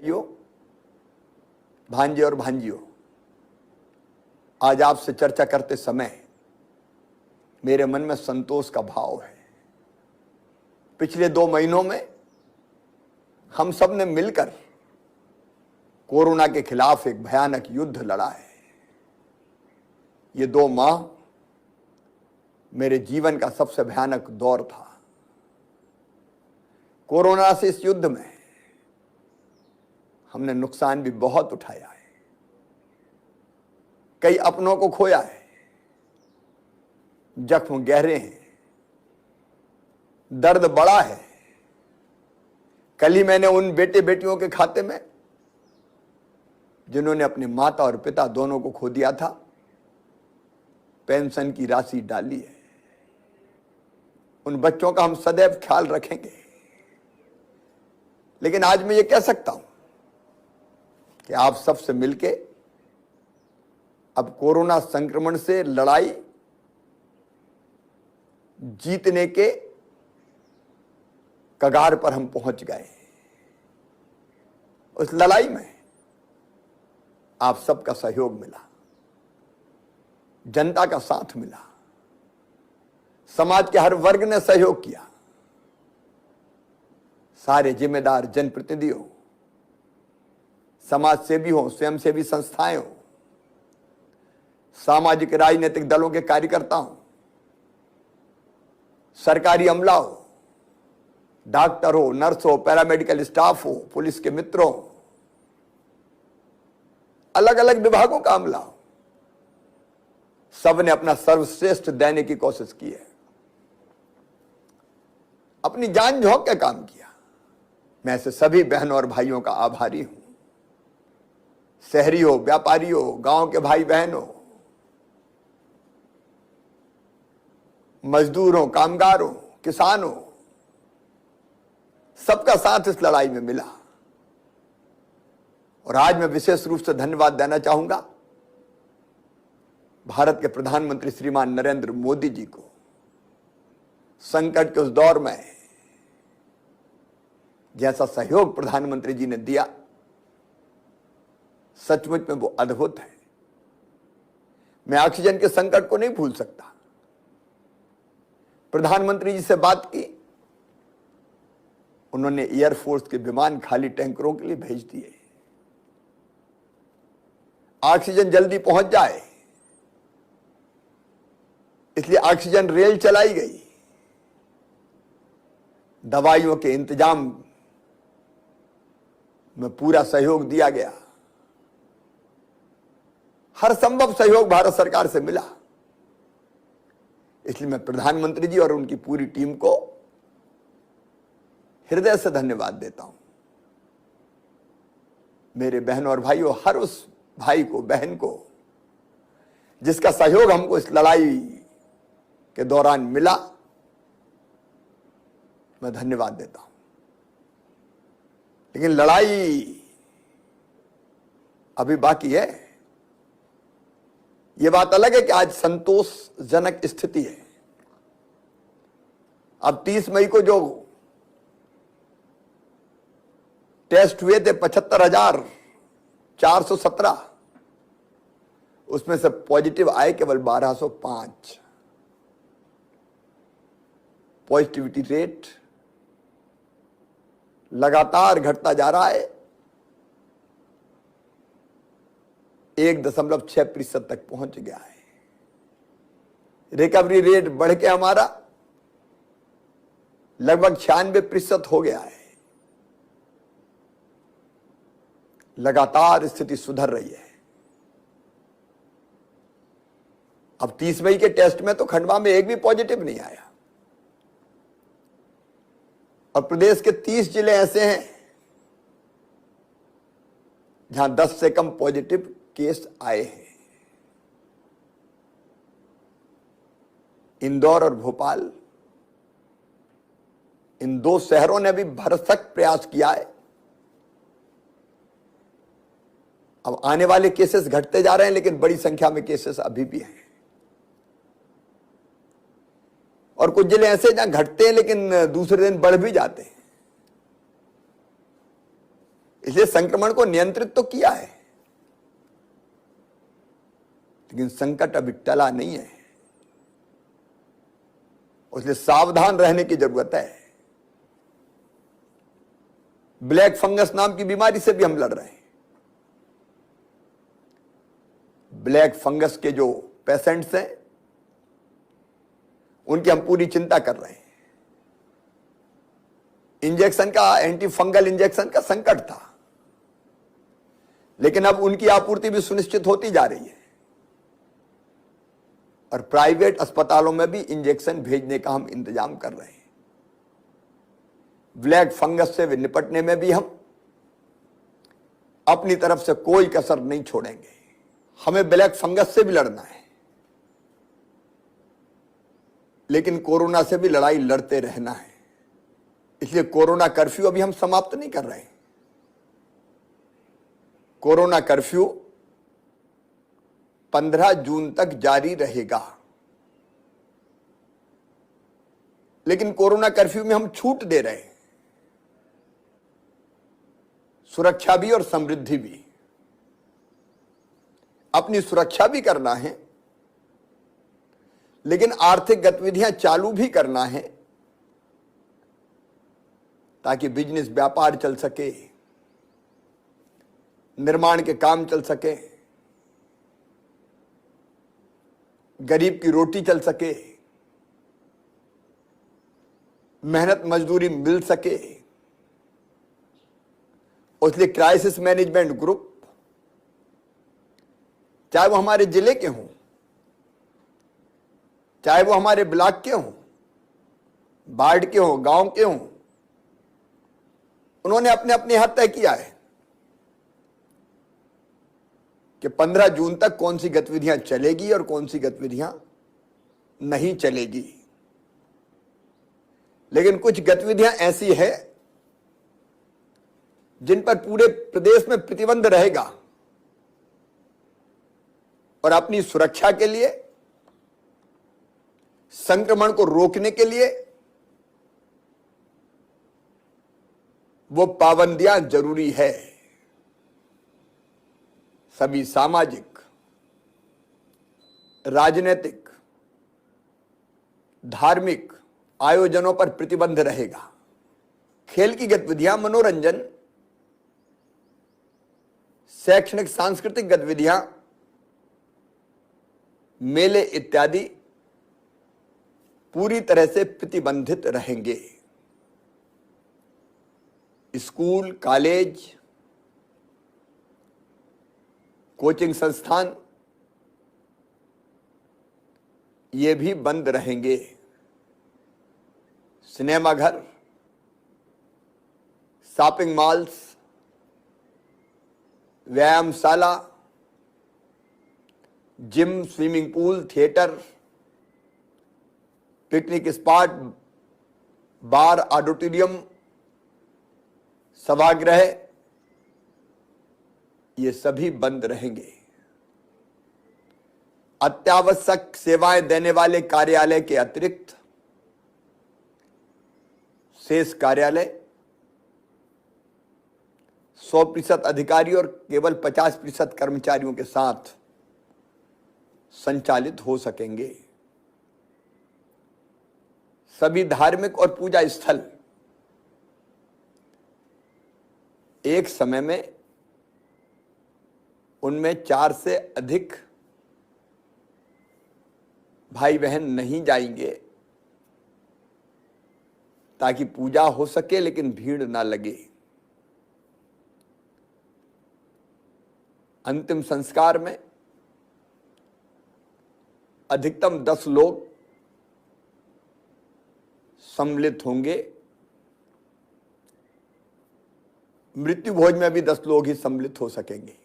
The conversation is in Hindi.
भाइयों, भांजे और भांजियों, आज आपसे चर्चा करते समय मेरे मन में संतोष का भाव है। पिछले 2 महीनों में हम सब ने मिलकर कोरोना के खिलाफ एक भयानक युद्ध लड़ा है। ये 2 माह मेरे जीवन का सबसे भयानक दौर था। कोरोना से इस युद्ध में हमने नुकसान भी बहुत उठाया है, कई अपनों को खोया है, जख्म गहरे हैं, दर्द बड़ा है। कल ही मैंने उन बेटे बेटियों के खाते में जिन्होंने अपने माता और पिता दोनों को खो दिया था, पेंशन की राशि डाली है। उन बच्चों का हम सदैव ख्याल रखेंगे। लेकिन आज मैं ये कह सकता हूं कि आप सबसे मिलके अब कोरोना संक्रमण से लड़ाई जीतने के कगार पर हम पहुंच गए। उस लड़ाई में आप सबका सहयोग मिला, जनता का साथ मिला, समाज के हर वर्ग ने सहयोग किया। सारे जिम्मेदार जनप्रतिनिधि हो, समाज सेवी हो, स्वयंसेवी संस्थाएं हो, सामाजिक राजनीतिक दलों के कार्यकर्ता हो, सरकारी अमला हो, डॉक्टर हो, नर्स हो, पैरामेडिकल स्टाफ हो, पुलिस के मित्रों हो, अलग अलग विभागों का अमला हो, सबने अपना सर्वश्रेष्ठ देने की कोशिश की है, अपनी जान झोंक के काम किया। मैं ऐसे सभी बहनों और भाइयों का आभारी हूं। शहरी हो, व्यापारी हो, गांव के भाई बहन हो, मजदूर हो, कामगार हो, किसान हो, सबका साथ इस लड़ाई में मिला। और आज मैं विशेष रूप से धन्यवाद देना चाहूंगा भारत के प्रधानमंत्री श्रीमान नरेंद्र मोदी जी को। संकट के उस दौर में जैसा सहयोग प्रधानमंत्री जी ने दिया, सचमुच में वो अद्भुत है। मैं ऑक्सीजन के संकट को नहीं भूल सकता। प्रधानमंत्री जी से बात की, उन्होंने एयरफोर्स के विमान खाली टैंकरों के लिए भेज दिए, ऑक्सीजन जल्दी पहुंच जाए, इसलिए ऑक्सीजन रेल चलाई गई, दवाइयों के इंतजाम में पूरा सहयोग दिया गया। हर संभव सहयोग भारत सरकार से मिला। इसलिए मैं प्रधानमंत्री जी और उनकी पूरी टीम को हृदय से धन्यवाद देता हूं। मेरे बहनों और भाइयों, हर उस भाई को, बहन को जिसका सहयोग हमको इस लड़ाई के दौरान मिला, मैं धन्यवाद देता हूं। लेकिन लड़ाई अभी बाकी है। यह बात अलग है कि आज संतोषजनक स्थिति है। अब 30 मई को जो टेस्ट हुए थे 75,417, उसमें से पॉजिटिव आए केवल 1205। पॉजिटिविटी रेट लगातार घटता जा रहा है, 1.6% तक पहुंच गया है। रिकवरी रेट बढ़ के हमारा लगभग 96% हो गया है। लगातार स्थिति सुधर रही है। अब 30 मई के टेस्ट में तो खंडवा में एक भी पॉजिटिव नहीं आया। और प्रदेश के 30 जिले ऐसे हैं जहां 10 से कम पॉजिटिव केस आए हैं। इंदौर और भोपाल, इन 2 शहरों ने भी भरसक प्रयास किया है। अब आने वाले केसेस घटते जा रहे हैं, लेकिन बड़ी संख्या में केसेस अभी भी हैं। और कुछ जिले ऐसे जहां घटते हैं लेकिन दूसरे दिन बढ़ भी जाते हैं। इसलिए संक्रमण को नियंत्रित तो किया है, लेकिन संकट अभी टला नहीं है, इसलिए सावधान रहने की जरूरत है। ब्लैक फंगस नाम की बीमारी से भी हम लड़ रहे हैं। ब्लैक फंगस के जो पेशेंट्स हैं उनकी हम पूरी चिंता कर रहे हैं। इंजेक्शन का, एंटी फंगल इंजेक्शन का संकट था, लेकिन अब उनकी आपूर्ति भी सुनिश्चित होती जा रही है और प्राइवेट अस्पतालों में भी इंजेक्शन भेजने का हम इंतजाम कर रहे हैं। ब्लैक फंगस से निपटने में भी हम अपनी तरफ से कोई कसर नहीं छोड़ेंगे। हमें ब्लैक फंगस से भी लड़ना है, लेकिन कोरोना से भी लड़ाई लड़ते रहना है। इसलिए कोरोना कर्फ्यू अभी हम समाप्त नहीं कर रहे हैं। कोरोना कर्फ्यू 15 जून तक जारी रहेगा, लेकिन कोरोना कर्फ्यू में हम छूट दे रहे हैं, सुरक्षा भी और समृद्धि भी। अपनी सुरक्षा भी करना है, लेकिन आर्थिक गतिविधियां चालू भी करना है, ताकि बिजनेस, व्यापार चल सके, निर्माण के काम चल सके, गरीब की रोटी चल सके, मेहनत मजदूरी मिल सके। इसलिए क्राइसिस मैनेजमेंट ग्रुप, चाहे वो हमारे जिले के हों, चाहे वो हमारे ब्लॉक के हों, वार्ड के हों, गांव के हों, उन्होंने अपने अपने हद तय किया है कि 15 जून तक कौन सी गतिविधियां चलेगी और कौन सी गतिविधियां नहीं चलेगी। लेकिन कुछ गतिविधियां ऐसी है जिन पर पूरे प्रदेश में प्रतिबंध रहेगा, और अपनी सुरक्षा के लिए, संक्रमण को रोकने के लिए वो पाबंदियां जरूरी है। सभी सामाजिक, राजनीतिक, धार्मिक आयोजनों पर प्रतिबंध रहेगा। खेल की गतिविधियां, मनोरंजन, शैक्षणिक सांस्कृतिक गतिविधियां, मेले इत्यादि पूरी तरह से प्रतिबंधित रहेंगे। स्कूल, कॉलेज, कोचिंग संस्थान ये भी बंद रहेंगे। सिनेमाघर, शॉपिंग मॉल्स, व्यायामशाला, gym, swimming pool, theatre, picnic spot, bar, auditorium, सभागृह, ये सभी बंद रहेंगे। अत्यावश्यक सेवाएं देने वाले कार्यालय के अतिरिक्त शेष कार्यालय 100% अधिकारी और केवल 50% कर्मचारियों के साथ संचालित हो सकेंगे। सभी धार्मिक और पूजा स्थल एक समय में उनमें 4 से अधिक भाई बहन नहीं जाएंगे, ताकि पूजा हो सके लेकिन भीड़ ना लगे। अंतिम संस्कार में अधिकतम 10 लोग सम्मिलित होंगे। मृत्यु भोज में भी 10 लोग ही सम्मिलित हो सकेंगे।